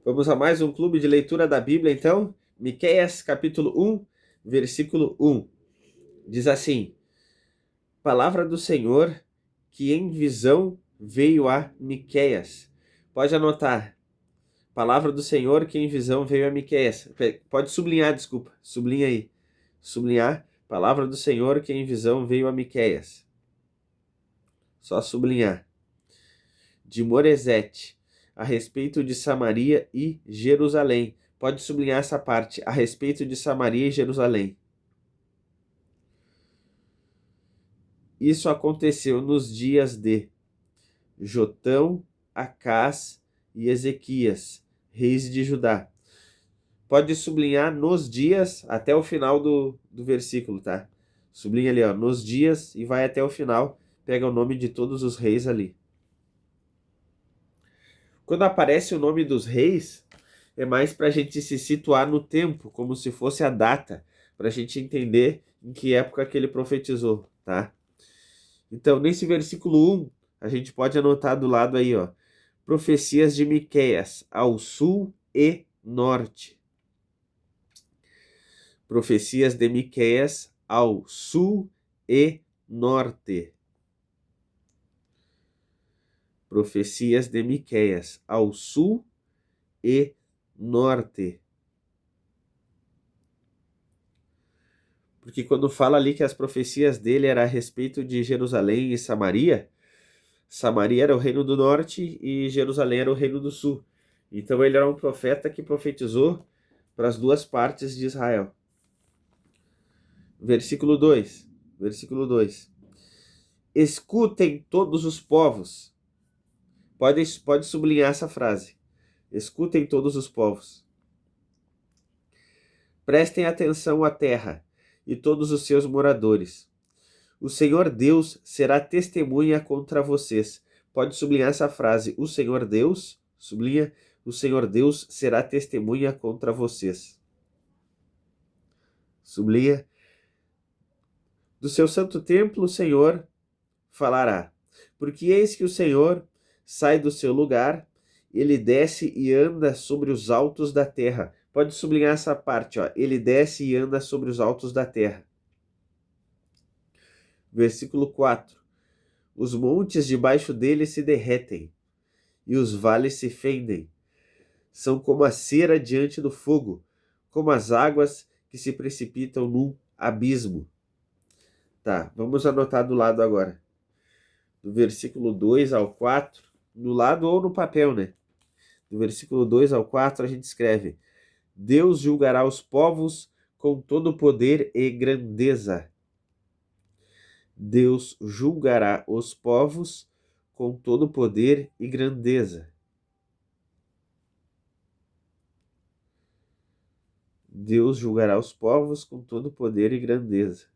Vamos a mais um clube de leitura da Bíblia, então. Miqueias, capítulo 1, versículo 1. Diz assim: Palavra do Senhor que em visão veio a Miqueias. Pode anotar. Palavra do Senhor que em visão veio a Miqueias. Pode sublinhar, desculpa. Sublinha aí. Sublinhar. Palavra do Senhor que em visão veio a Miqueias. Só sublinhar. De Moresete, a respeito de Samaria e Jerusalém. Pode sublinhar essa parte, a respeito de Samaria e Jerusalém. Isso aconteceu nos dias de Jotão, Acás e Ezequias, reis de Judá. Pode sublinhar nos dias até o final do versículo, tá? Sublinha ali, ó, nos dias e vai até o final, pega o nome de todos os reis ali. Quando aparece o nome dos reis, é mais para a gente se situar no tempo, como se fosse a data, para a gente entender em que época que ele profetizou, tá? Então, nesse versículo 1, a gente pode anotar do lado aí, ó, profecias de Miqueias, ao sul e norte. Profecias de Miqueias, ao sul e norte. Profecias de Miqueias, ao sul e norte. Porque quando fala ali que as profecias dele eram a respeito de Jerusalém e Samaria, Samaria era o reino do norte e Jerusalém era o reino do sul. Então ele era um profeta que profetizou para as duas partes de Israel. Versículo 2. Versículo 2. Escutem todos os povos. Pode sublinhar essa frase. Escutem todos os povos. Prestem atenção à terra e todos os seus moradores. O Senhor Deus será testemunha contra vocês. Pode sublinhar essa frase. O Senhor Deus, sublinha, o Senhor Deus será testemunha contra vocês. Sublinha. Do seu santo templo o Senhor falará. Porque eis que o Senhor sai do seu lugar, ele desce e anda sobre os altos da terra. Pode sublinhar essa parte, ó. Ele desce e anda sobre os altos da terra. Versículo 4. Os montes debaixo dele se derretem, e os vales se fendem. São como a cera diante do fogo, como as águas que se precipitam num abismo. Tá, vamos anotar do lado agora. Do versículo 2 ao 4, no lado ou no papel, né? Do versículo 2 ao 4 a gente escreve: Deus julgará os povos com todo poder e grandeza. Deus julgará os povos com todo poder e grandeza. Deus julgará os povos com todo poder e grandeza.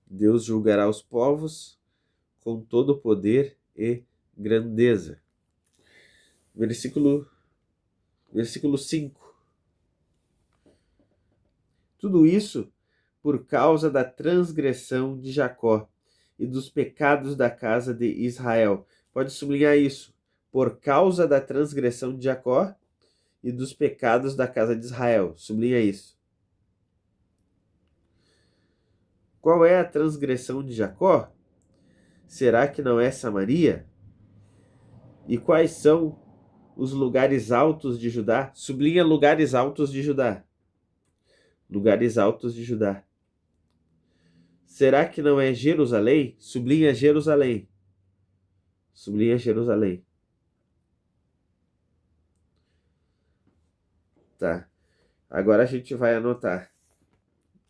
Deus julgará os povos com todo poder e grandeza. Versículo 5. Tudo isso por causa da transgressão de Jacó e dos pecados da casa de Israel. Pode sublinhar isso. Por causa da transgressão de Jacó e dos pecados da casa de Israel. Sublinha isso. Qual é a transgressão de Jacó? Será que não é Samaria? E quais são os lugares altos de Judá? Sublinha lugares altos de Judá. Lugares altos de Judá. Será que não é Jerusalém? Sublinha Jerusalém. Sublinha Jerusalém. Tá. Agora a gente vai anotar.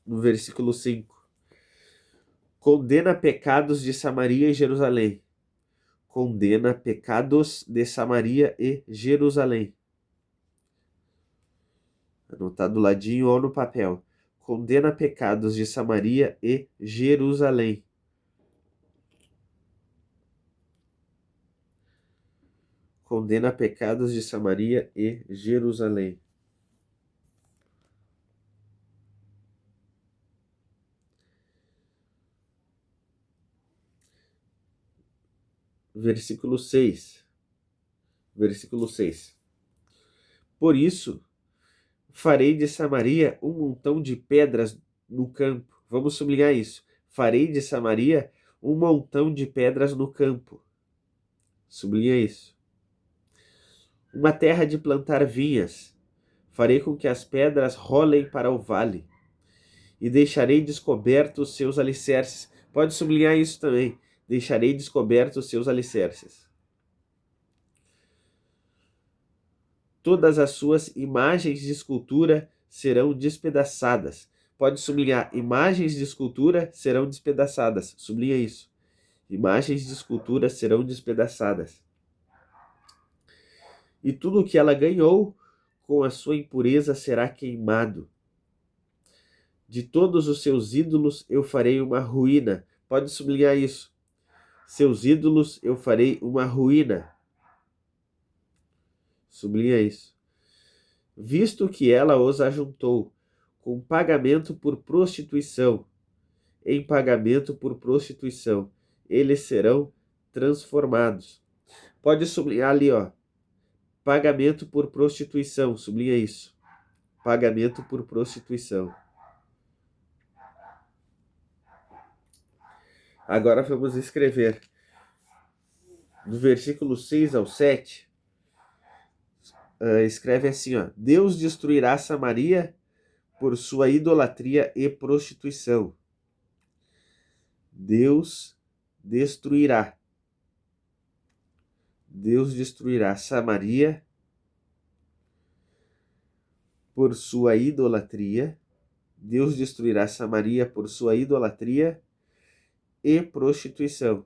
No versículo 5. Condena pecados de Samaria e Jerusalém. Condena pecados de Samaria e Jerusalém. Anotar do ladinho ou no papel. Condena pecados de Samaria e Jerusalém. Condena pecados de Samaria e Jerusalém. Versículo 6. Versículo 6. Por isso, farei de Samaria um montão de pedras no campo. Vamos sublinhar isso. Farei de Samaria um montão de pedras no campo. Sublinha isso. Uma terra de plantar vinhas. Farei com que as pedras rolem para o vale. E deixarei descobertos os seus alicerces. Pode sublinhar isso também. Deixarei descobertos os seus alicerces. Todas as suas imagens de escultura serão despedaçadas. Pode sublinhar, imagens de escultura serão despedaçadas. Sublinha isso. Imagens de escultura serão despedaçadas. E tudo o que ela ganhou com a sua impureza será queimado. De todos os seus ídolos eu farei uma ruína. Pode sublinhar isso. Seus ídolos eu farei uma ruína. Sublinha isso. Visto que ela os ajuntou com pagamento por prostituição, em pagamento por prostituição, eles serão transformados. Pode sublinhar ali, ó. Pagamento por prostituição, sublinha isso. Pagamento por prostituição. Agora vamos escrever. Do versículo 6 ao 7, escreve assim, ó. Deus destruirá Samaria por sua idolatria e prostituição. Deus destruirá. Deus destruirá Samaria por sua idolatria. Deus destruirá Samaria por sua idolatria e prostituição.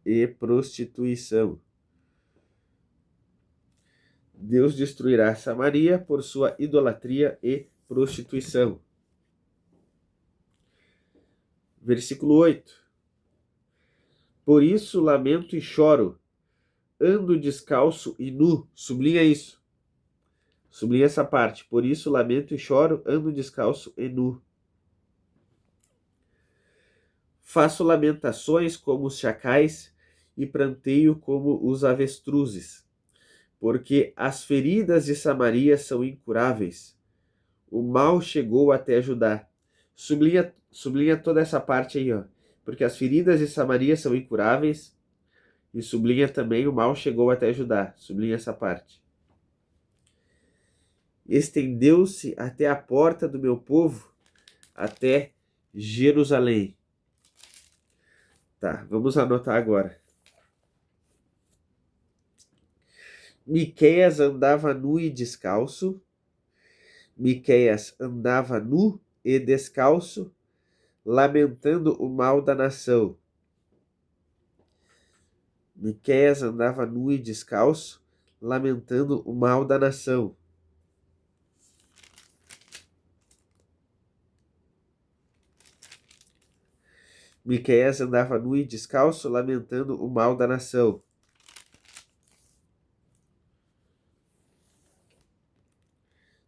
E prostituição. Deus destruirá Samaria por sua idolatria e prostituição. Versículo 8. Por isso lamento e choro, ando descalço e nu. Sublinha isso. Sublinha essa parte. Por isso lamento e choro, ando descalço e nu. Faço lamentações como os chacais e pranteio como os avestruzes, porque as feridas de Samaria são incuráveis. O mal chegou até Judá. Sublinha toda essa parte aí, ó. Porque as feridas de Samaria são incuráveis. E sublinha também o mal chegou até Judá. Sublinha essa parte. Estendeu-se até a porta do meu povo, até Jerusalém. Tá, vamos anotar agora. Miqueias andava nu e descalço. Miqueias andava nu e descalço, lamentando o mal da nação. Miqueias andava nu e descalço, lamentando o mal da nação. Miqueias andava nu e descalço, lamentando o mal da nação.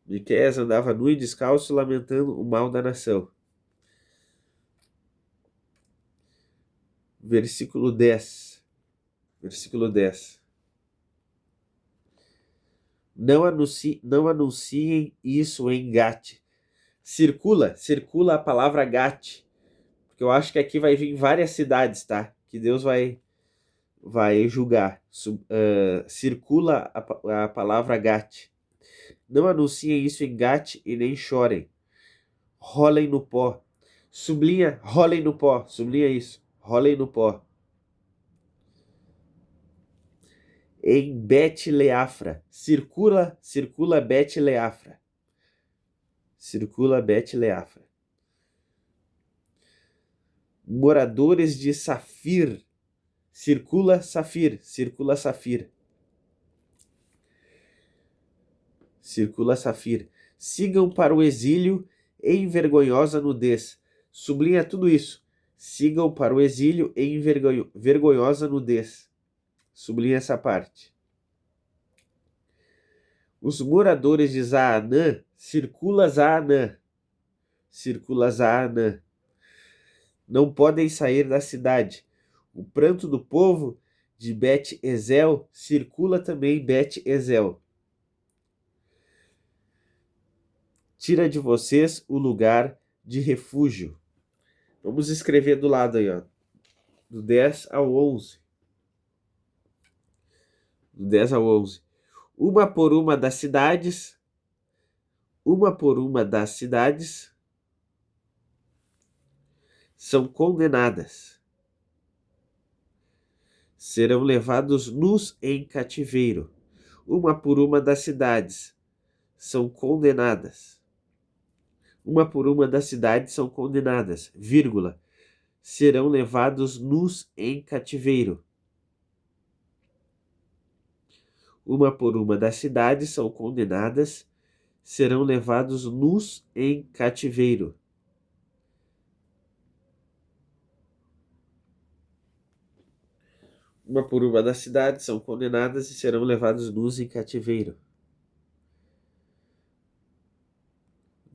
Miqueias andava nu e descalço, lamentando o mal da nação. Versículo 10. Versículo 10. Não anunciem isso em Gate. Circula a palavra Gate, porque eu acho que aqui vai vir várias cidades, tá? Que Deus vai julgar. Circula a palavra Gate. Não anunciem isso em Gate e nem chorem. Rolem no pó. Sublinha, rolem no pó. Sublinha isso. Rolem no pó. Em Bet-Leafra. Circula Bet-Leafra. Circula Bet-Leafra. Moradores de Safir. Circula Safir. Circula Safir. Circula Safir. Sigam para o exílio em vergonhosa nudez. Sublinha tudo isso. Sigam para o exílio em vergonhosa nudez. Sublinha essa parte. Os moradores de Zaanã, circula Zaanã. Circula Zaanã. não podem sair da cidade. O pranto do povo de Bet-Ezel circula também Bet-Ezel. Tira de vocês o lugar de refúgio. Vamos escrever do lado aí, ó, do 10 ao 11. Do 10 ao 11. Uma por uma das cidades são condenadas. Serão levados nus em cativeiro. Uma por uma das cidades são condenadas. Uma por uma das cidades são condenadas, vírgula, serão levados nus em cativeiro. Uma por uma das cidades são condenadas, serão levados nus em cativeiro. Uma por uma das cidades são condenadas e serão levados nus em cativeiro.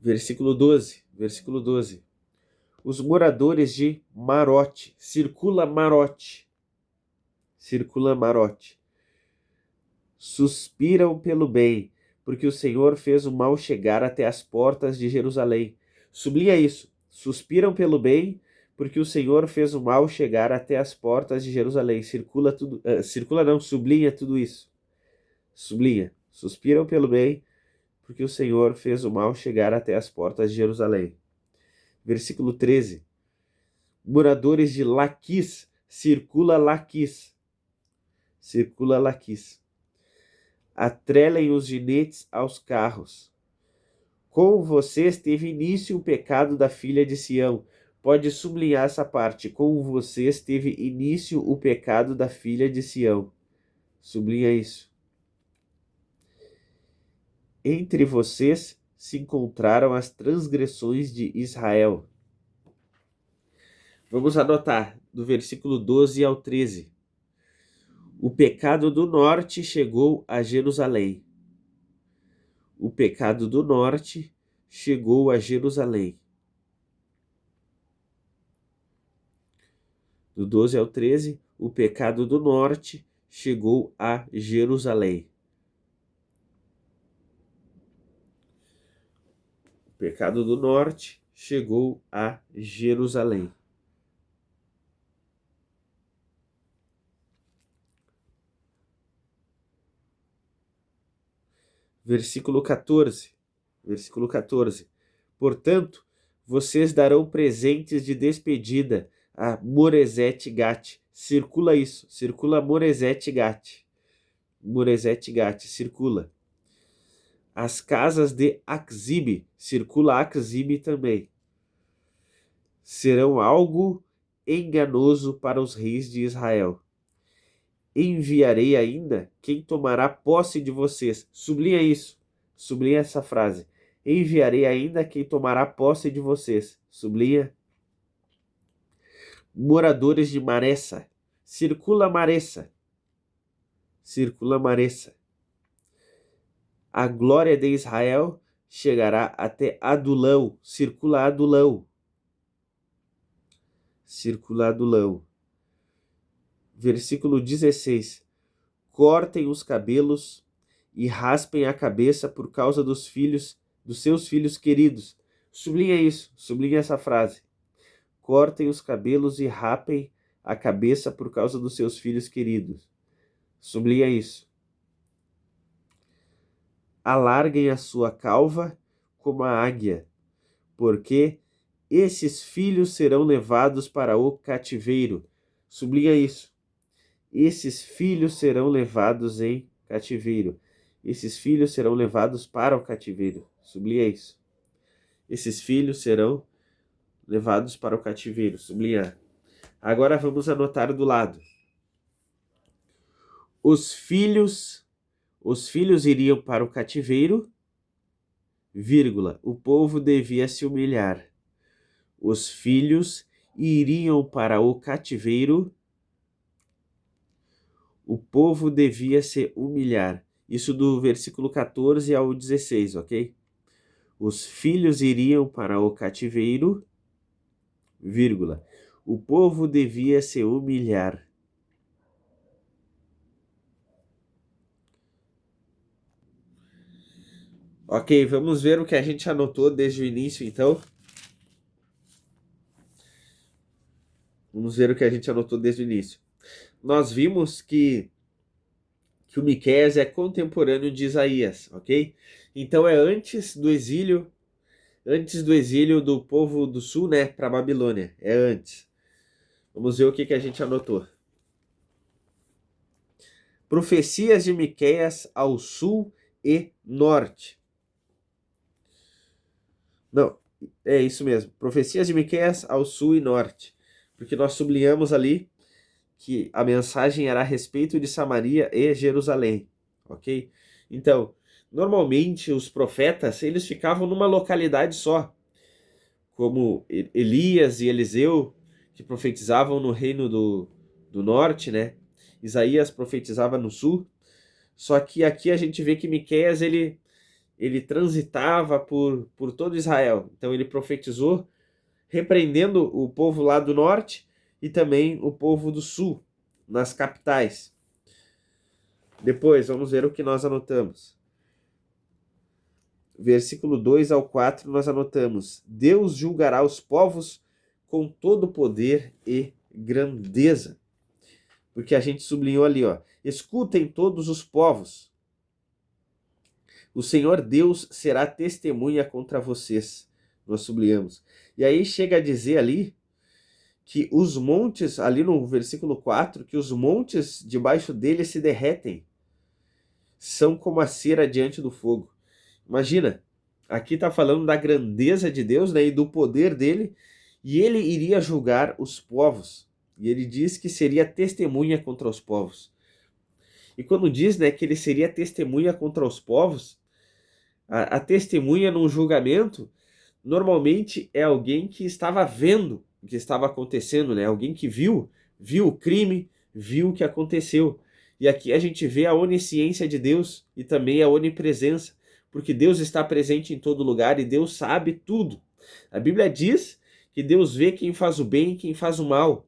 Versículo 12. Os moradores de Marote, circula Marote, suspiram pelo bem, porque o Senhor fez o mal chegar até as portas de Jerusalém. Sublinha isso, suspiram pelo bem, porque o Senhor fez o mal chegar até as portas de Jerusalém. Sublinha tudo isso. Sublinha, suspiram pelo bem, porque o Senhor fez o mal chegar até as portas de Jerusalém. Versículo 13. Moradores de Laquis, circula Laquis. Atrelem os ginetes aos carros. Com vocês teve início o pecado da filha de Sião. Pode sublinhar essa parte. Com vocês teve início o pecado da filha de Sião. Sublinha isso. Entre vocês se encontraram as transgressões de Israel. Vamos anotar do versículo 12 ao 13. O pecado do norte chegou a Jerusalém. O pecado do norte chegou a Jerusalém. Do 12 ao 13, o pecado do norte chegou a Jerusalém. O pecado do norte chegou a Jerusalém. Versículo 14. Portanto, vocês darão presentes de despedida a Moresete Gate. Circula isso. Circula Moresete Gate. Circula. As casas de Axibe. Circula Axibe também. Serão algo enganoso para os reis de Israel. Enviarei ainda quem tomará posse de vocês. Sublinha isso. Sublinha essa frase. Enviarei ainda quem tomará posse de vocês. Sublinha. Moradores de Maressa. Circula Maressa. A glória de Israel chegará até Adulão. Circula Adulão. Versículo 16. Cortem os cabelos e raspem a cabeça por causa dos seus filhos queridos. Sublinha isso, sublinha essa frase. Cortem os cabelos e rapem a cabeça por causa dos seus filhos queridos. Sublinha isso. Alarguem a sua calva como a águia, porque esses filhos serão levados para o cativeiro. Sublinha isso. Esses filhos serão levados em cativeiro. Esses filhos serão levados para o cativeiro. Sublinha isso. Esses filhos serão levados para o cativeiro. Sublinhar. Agora vamos anotar do lado. Os filhos iriam para o cativeiro, vírgula, o povo devia se humilhar. Os filhos iriam para o cativeiro, o povo devia se humilhar. Isso do versículo 14 ao 16, ok? Os filhos iriam para o cativeiro, vírgula. O povo devia se humilhar. Ok, vamos ver o que a gente anotou desde o início, então. Vamos ver o que a gente anotou desde o início. Nós vimos que o Miqueias é contemporâneo de Isaías, ok? Então é antes do exílio do povo do sul, né, para Babilônia. É antes. Vamos ver o que a gente anotou. Profecias de Miqueias ao sul e norte. Não, é isso mesmo. Profecias de Miqueias ao sul e norte. Porque nós sublinhamos ali que a mensagem era a respeito de Samaria e Jerusalém, ok? Então, normalmente os profetas, eles ficavam numa localidade só, como Elias e Eliseu, que profetizavam no reino do norte, né? Isaías profetizava no sul. Só que aqui a gente vê que Miqueias, ele transitava por todo Israel. Então ele profetizou repreendendo o povo lá do norte e também o povo do sul, nas capitais. Depois, vamos ver o que nós anotamos. Versículo 2 ao 4, nós anotamos: Deus julgará os povos com todo poder e grandeza. Porque a gente sublinhou ali, ó: escutem todos os povos. O Senhor Deus será testemunha contra vocês. Nós sublinhamos. E aí chega a dizer ali que os montes, ali no versículo 4, que os montes debaixo dele se derretem. São como a cera diante do fogo. Imagina, aqui está falando da grandeza de Deus, né, e do poder dele, e ele iria julgar os povos. E ele diz que seria testemunha contra os povos. E quando diz, né, que ele seria testemunha contra os povos, a testemunha num julgamento normalmente é alguém que estava vendo o que estava acontecendo, né? Alguém que viu o crime, viu o que aconteceu. E aqui a gente vê a onisciência de Deus e também a onipresença, porque Deus está presente em todo lugar e Deus sabe tudo. A Bíblia diz que Deus vê quem faz o bem e quem faz o mal.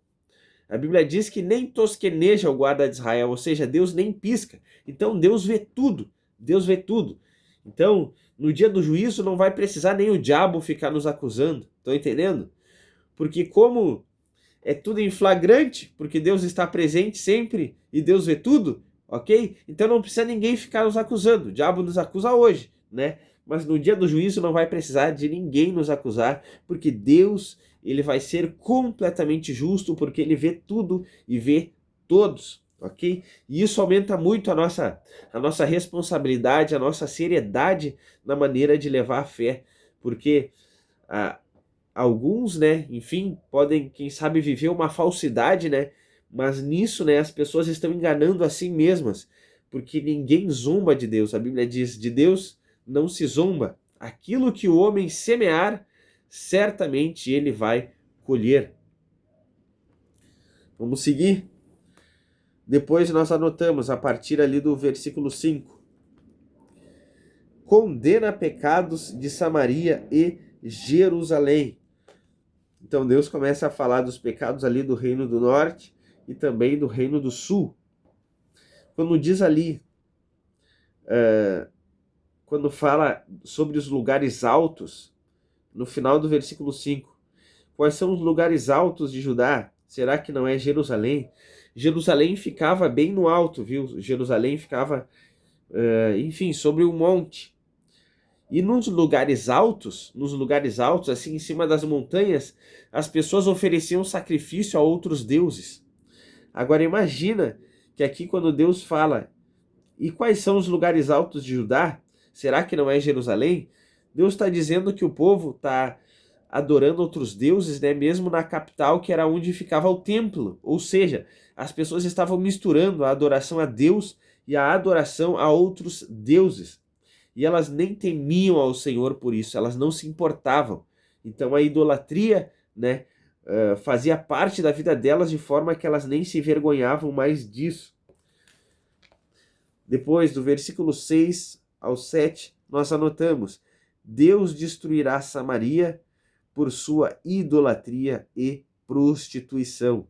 A Bíblia diz que nem tosqueneja o guarda de Israel, ou seja, Deus nem pisca. Então Deus vê tudo, Deus vê tudo. Então, no dia do juízo não vai precisar nem o diabo ficar nos acusando, estão entendendo? Porque como é tudo em flagrante, porque Deus está presente sempre e Deus vê tudo, ok? Então não precisa ninguém ficar nos acusando. O diabo nos acusa hoje, né? Mas no dia do juízo não vai precisar de ninguém nos acusar, porque Deus, ele vai ser completamente justo, porque ele vê tudo e vê todos, ok? E isso aumenta muito a nossa responsabilidade, a nossa seriedade na maneira de levar a fé, porque alguns, né, enfim, podem, quem sabe, viver uma falsidade, né, mas nisso, né, as pessoas estão enganando a si mesmas, porque ninguém zomba de Deus. A Bíblia diz: de Deus não se zomba. Aquilo que o homem semear, certamente ele vai colher. Vamos seguir? Depois nós anotamos, a partir ali do versículo 5. Condena pecados de Samaria e Jerusalém. Então Deus começa a falar dos pecados ali do reino do norte e também do reino do sul. Quando diz ali, quando fala sobre os lugares altos, no final do versículo 5, quais são os lugares altos de Judá? Será que não é Jerusalém? Jerusalém ficava bem no alto, viu? Jerusalém ficava, enfim, sobre um monte. E nos lugares altos, assim, em cima das montanhas, as pessoas ofereciam sacrifício a outros deuses. Agora imagina que aqui quando Deus fala, e quais são os lugares altos de Judá? Será que não é Jerusalém? Deus está dizendo que o povo está adorando outros deuses, né? Mesmo na capital, que era onde ficava o templo. Ou seja, as pessoas estavam misturando a adoração a Deus e a adoração a outros deuses. E elas nem temiam ao Senhor por isso, elas não se importavam. Então a idolatria, né, fazia parte da vida delas de forma que elas nem se envergonhavam mais disso. Depois, do versículo 6 ao 7, nós anotamos: Deus destruirá Samaria por sua idolatria e prostituição.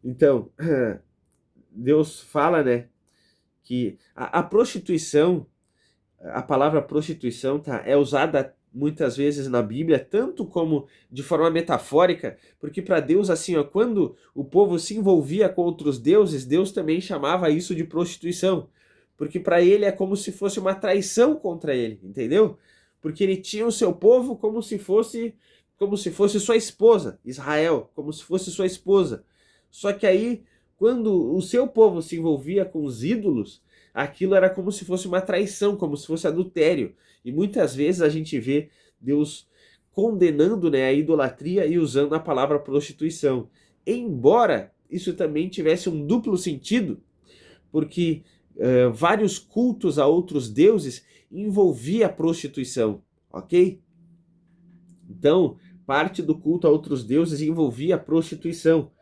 Então, Deus fala, né, que a prostituição, a palavra prostituição, tá, é usada muitas vezes na Bíblia, tanto como de forma metafórica, porque para Deus, assim, ó, quando o povo se envolvia com outros deuses, Deus também chamava isso de prostituição, porque para ele é como se fosse uma traição contra ele, entendeu? Porque ele tinha o seu povo como se fosse sua esposa, Israel, como se fosse sua esposa. Só que aí, quando o seu povo se envolvia com os ídolos, aquilo era como se fosse uma traição, como se fosse adultério. E muitas vezes a gente vê Deus condenando, né, a idolatria e usando a palavra prostituição. Embora isso também tivesse um duplo sentido, porque vários cultos a outros deuses envolvia a prostituição, ok? Então, parte do culto a outros deuses envolvia a prostituição.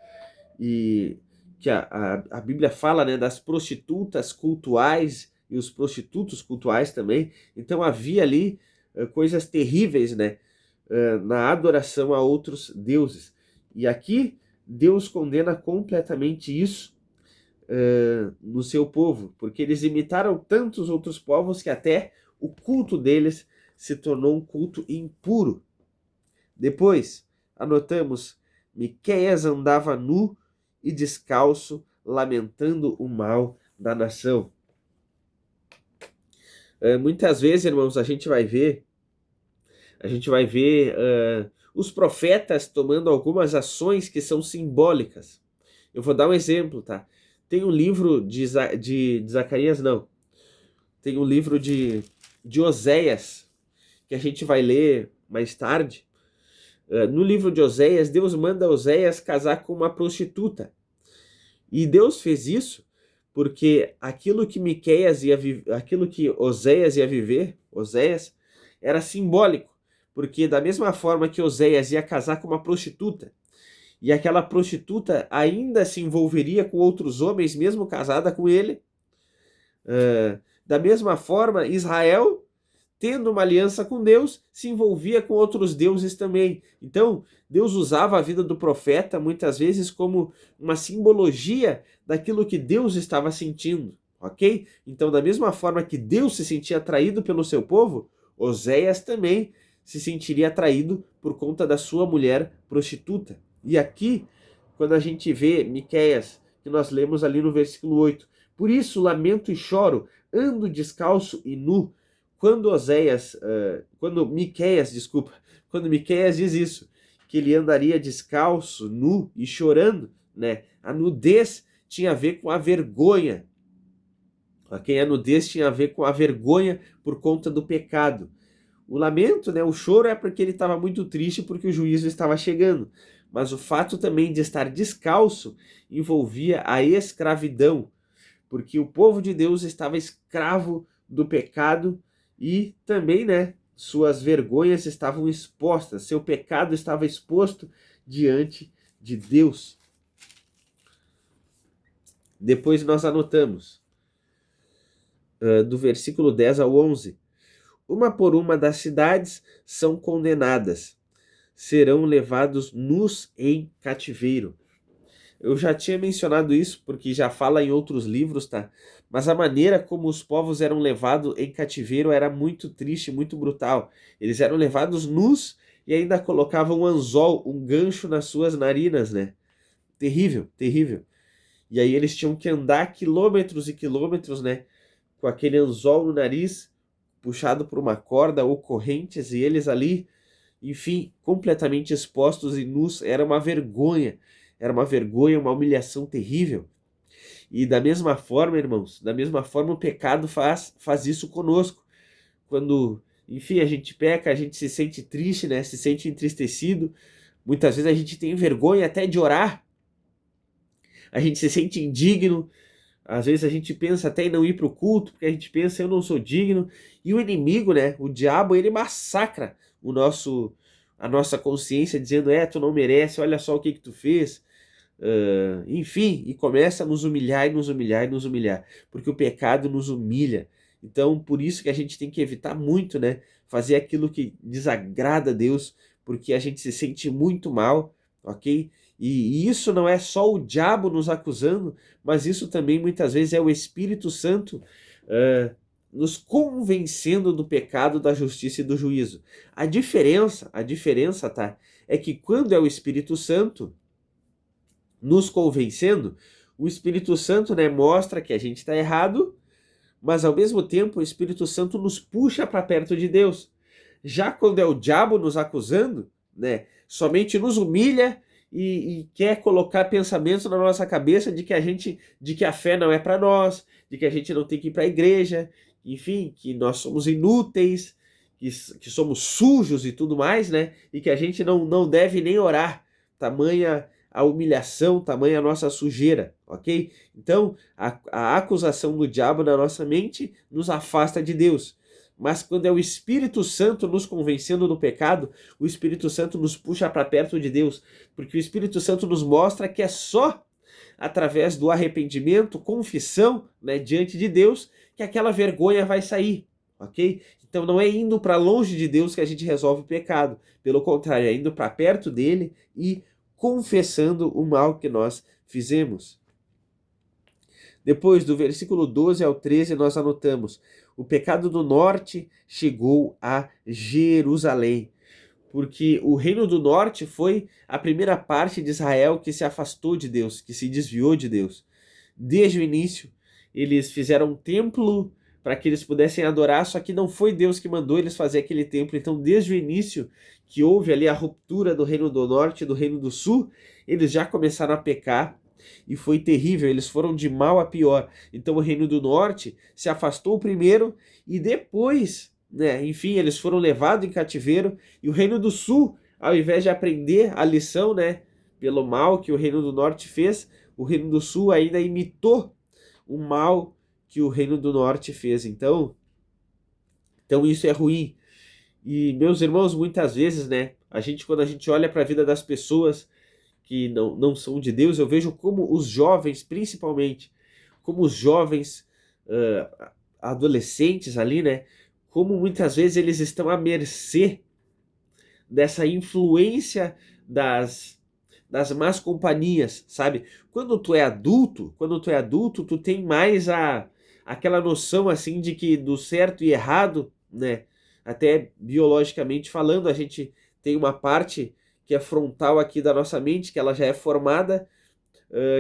E que a Bíblia fala, né, das prostitutas cultuais e os prostitutos cultuais também. Então havia ali coisas terríveis, né, na adoração a outros deuses. E aqui Deus condena completamente isso no seu povo, porque eles imitaram tantos outros povos que até o culto deles se tornou um culto impuro. Depois, anotamos, Miqueias andava nu e descalço, lamentando o mal da nação. Muitas vezes, irmãos, a gente vai ver os profetas tomando algumas ações que são simbólicas. Eu vou dar um exemplo, tá? Tem um livro de Zacarias, não. Tem um livro de Oséias, que a gente vai ler mais tarde. No livro de Oséias, Deus manda Oséias casar com uma prostituta. E Deus fez isso porque aquilo que Oséias ia viver, Oséias, era simbólico. Porque da mesma forma que Oséias ia casar com uma prostituta, e aquela prostituta ainda se envolveria com outros homens, mesmo casada com ele, da mesma forma, Israel, tendo uma aliança com Deus, se envolvia com outros deuses também. Então, Deus usava a vida do profeta muitas vezes como uma simbologia daquilo que Deus estava sentindo, ok? Então, da mesma forma que Deus se sentia atraído pelo seu povo, Oséias também se sentiria atraído por conta da sua mulher prostituta. E aqui, quando a gente vê Miqueias, que nós lemos ali no versículo 8, por isso lamento e choro, ando descalço e nu. Quando Miqueias diz isso, que ele andaria descalço, nu e chorando, né? A nudez tinha a ver com a vergonha. A nudez tinha a ver com a vergonha por conta do pecado. O lamento, né, o choro é porque ele estava muito triste porque o juízo estava chegando. Mas o fato também de estar descalço envolvia a escravidão, porque o povo de Deus estava escravo do pecado e também, né, suas vergonhas estavam expostas, seu pecado estava exposto diante de Deus. Depois nós anotamos, do versículo 10 ao 11, uma por uma das cidades são condenadas, serão levados nus em cativeiro. Eu já tinha mencionado isso porque já fala em outros livros, tá? Mas a maneira como os povos eram levados em cativeiro era muito triste, muito brutal. Eles eram levados nus e ainda colocavam um anzol, um gancho nas suas narinas, né? Terrível, terrível. E aí eles tinham que andar quilômetros e quilômetros, né? Com aquele anzol no nariz, puxado por uma corda ou correntes, e eles ali, enfim, completamente expostos e nus. Era uma vergonha, uma humilhação terrível. E da mesma forma, irmãos, da mesma forma o pecado faz isso conosco. Quando, enfim, a gente peca, a gente se sente triste, né? Se sente entristecido. Muitas vezes a gente tem vergonha até de orar. A gente se sente indigno. Às vezes a gente pensa até em não ir para o culto, porque a gente pensa, eu não sou digno. E o inimigo, né? O diabo, ele massacra a nossa consciência, dizendo, tu não merece, olha só o que tu fez. Enfim, e começa a nos humilhar e nos humilhar e nos humilhar, porque o pecado nos humilha. Então, por isso que a gente tem que evitar muito, né? fazer aquilo que desagrada a Deus, porque a gente se sente muito mal, ok? E isso não é só o diabo nos acusando, mas isso também muitas vezes é o Espírito Santo nos convencendo do pecado, da justiça e do juízo. A diferença, tá? É que quando é o Espírito Santo nos convencendo, o Espírito Santo, né, mostra que a gente está errado, mas ao mesmo tempo o Espírito Santo nos puxa para perto de Deus. Já quando é o diabo nos acusando, né, somente nos humilha e quer colocar pensamentos na nossa cabeça de que a fé não é para nós, de que a gente não tem que ir para a igreja, enfim, que nós somos inúteis, que somos sujos e tudo mais, né, e que a gente não deve nem orar. Tamanha a humilhação, tamanha a nossa sujeira, ok? Então, a acusação do diabo na nossa mente nos afasta de Deus. Mas quando é o Espírito Santo nos convencendo do pecado, o Espírito Santo nos puxa para perto de Deus, porque o Espírito Santo nos mostra que é só através do arrependimento, confissão, né, diante de Deus, que aquela vergonha vai sair, ok? Então não é indo para longe de Deus que a gente resolve o pecado, pelo contrário, é indo para perto dele e confessando o mal que nós fizemos. Depois, do versículo 12 ao 13, nós anotamos: o pecado do norte chegou a Jerusalém, porque o reino do norte foi a primeira parte de Israel que se afastou de Deus, que se desviou de Deus. Desde o início, eles fizeram um templo para que eles pudessem adorar, só que não foi Deus que mandou eles fazer aquele templo. Então, desde o início, que houve ali a ruptura do reino do norte e do reino do sul, eles já começaram a pecar e foi terrível, eles foram de mal a pior. Então, o reino do norte se afastou primeiro e depois, né, enfim, eles foram levados em cativeiro, e o reino do sul, ao invés de aprender a lição, né, pelo mal que o reino do norte fez, o reino do sul ainda imitou o mal que o reino do norte fez. Então isso é ruim. E, meus irmãos, muitas vezes, né, quando a gente olha para a vida das pessoas que não são de Deus, eu vejo como os jovens, principalmente, como os jovens adolescentes ali, né, como muitas vezes eles estão à mercê dessa influência das más companhias, sabe? Quando tu é adulto, tu tem mais aquela noção assim de que do certo e errado, né? Até biologicamente falando, a gente tem uma parte que é frontal aqui da nossa mente, que ela já é formada,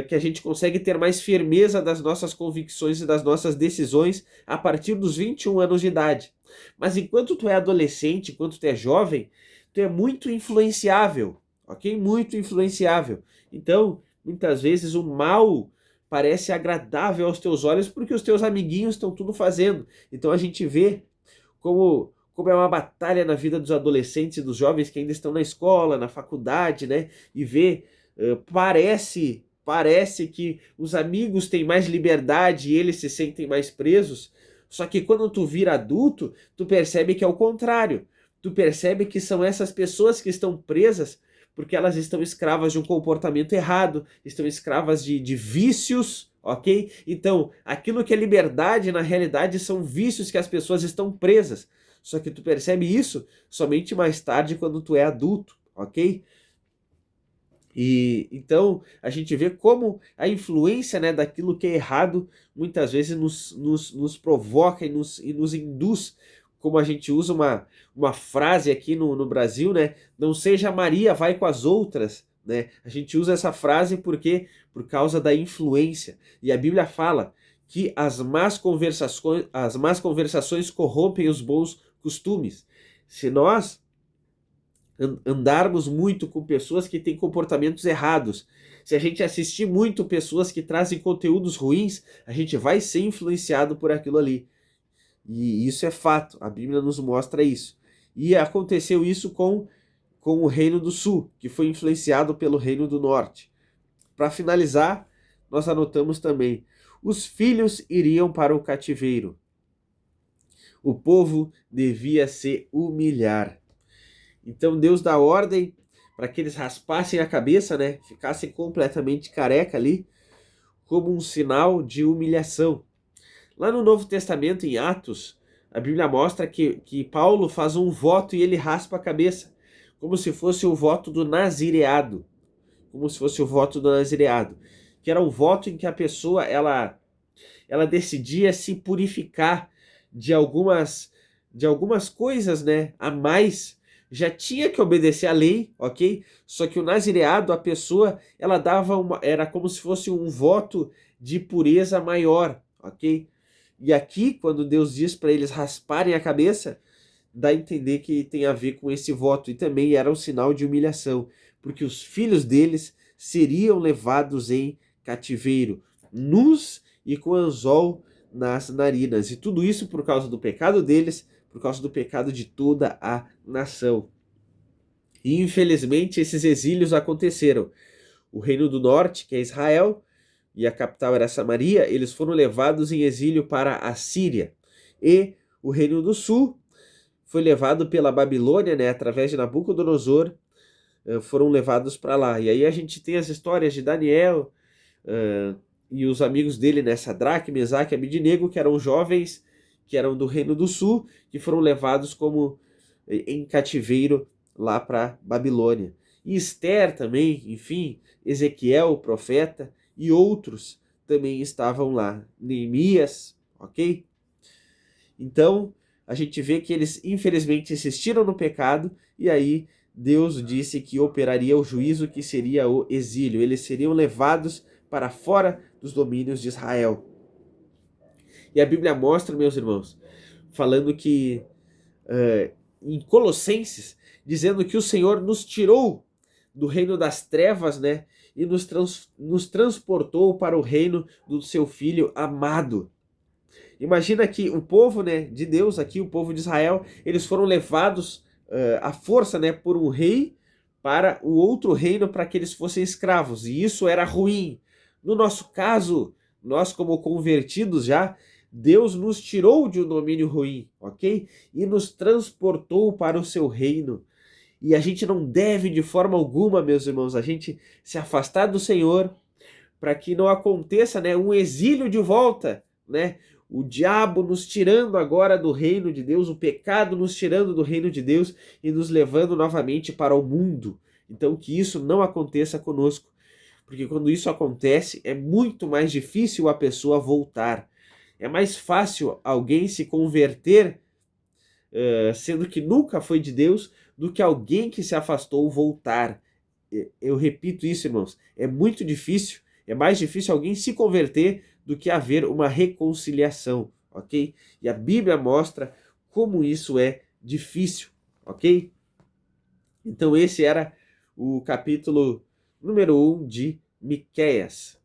que a gente consegue ter mais firmeza das nossas convicções e das nossas decisões a partir dos 21 anos de idade. Mas enquanto tu é adolescente, enquanto tu é jovem, tu é muito influenciável, ok? Muito influenciável. Então, muitas vezes o mal parece agradável aos teus olhos porque os teus amiguinhos estão tudo fazendo. Então a gente vê como é uma batalha na vida dos adolescentes e dos jovens que ainda estão na escola, na faculdade, né? E vê, parece que os amigos têm mais liberdade e eles se sentem mais presos. Só que quando tu vira adulto, tu percebe que é o contrário. Tu percebe que são essas pessoas que estão presas porque elas estão escravas de um comportamento errado, estão escravas de vícios, ok? Então, aquilo que é liberdade, na realidade, são vícios que as pessoas estão presas. Só que tu percebe isso somente mais tarde, quando tu é adulto, ok? E então a gente vê como a influência, né, daquilo que é errado muitas vezes nos provoca e nos induz, como a gente usa uma frase aqui no Brasil, né? Não seja Maria, vai com as outras, né? A gente usa essa frase por causa da influência. E a Bíblia fala que as más conversações corrompem os bons costumes. Se nós andarmos muito com pessoas que têm comportamentos errados, se a gente assistir muito pessoas que trazem conteúdos ruins, a gente vai ser influenciado por aquilo ali. E isso é fato, a Bíblia nos mostra isso. E aconteceu isso com o Reino do Sul, que foi influenciado pelo Reino do Norte. Para finalizar, nós anotamos também: os filhos iriam para o cativeiro. O povo devia se humilhar. Então Deus dá ordem para que eles raspassem a cabeça, né? Ficassem completamente careca ali, como um sinal de humilhação. Lá no Novo Testamento, em Atos, a Bíblia mostra que Paulo faz um voto e ele raspa a cabeça, como se fosse o voto do nazireado, que era um voto em que a pessoa ela decidia se purificar de algumas coisas, né, a mais. Já tinha que obedecer à lei, ok? Só que o nazireado, a pessoa, ela dava era como se fosse um voto de pureza maior, ok? E aqui, quando Deus diz para eles rasparem a cabeça, dá a entender que tem a ver com esse voto, e também era um sinal de humilhação, porque os filhos deles seriam levados em cativeiro, nus e com anzol nas narinas, e tudo isso por causa do pecado deles, por causa do pecado de toda a nação. E infelizmente esses exílios aconteceram. O reino do norte, que é Israel, e a capital era Samaria, eles foram levados em exílio para a Síria. E o reino do sul foi levado pela Babilônia, né, através de Nabucodonosor, foram levados para lá. E aí a gente tem as histórias de Daniel e os amigos dele, né, Sadraque, Mesaque e Abidnego, que eram jovens que eram do reino do sul, que foram levados como em cativeiro lá para Babilônia. E Esther também, enfim, Ezequiel, o profeta, e outros também estavam lá. Neemias, ok? Então, a gente vê que eles infelizmente insistiram no pecado, e aí Deus disse que operaria o juízo, que seria o exílio. Eles seriam levados para fora dos domínios de Israel. E a Bíblia mostra, meus irmãos, falando que em Colossenses, dizendo que o Senhor nos tirou do reino das trevas, né, e nos transportou para o reino do seu Filho amado. Imagina que o povo, né, de Deus aqui, o povo de Israel, eles foram levados à força, né, por um rei para o outro reino para que eles fossem escravos, e isso era ruim. No nosso caso, nós como convertidos já, Deus nos tirou de um domínio ruim, ok? E nos transportou para o seu reino. E a gente não deve de forma alguma, meus irmãos, a gente se afastar do Senhor para que não aconteça, né, um exílio de volta, né? O diabo nos tirando agora do reino de Deus, o pecado nos tirando do reino de Deus e nos levando novamente para o mundo. Então que isso não aconteça conosco, porque quando isso acontece é muito mais difícil a pessoa voltar. É mais fácil alguém se converter, sendo que nunca foi de Deus, do que alguém que se afastou voltar. Eu repito isso, irmãos, é muito difícil, é mais difícil alguém se converter do que haver uma reconciliação, ok? E a Bíblia mostra como isso é difícil, ok? Então esse era o capítulo número 1 de Miqueias.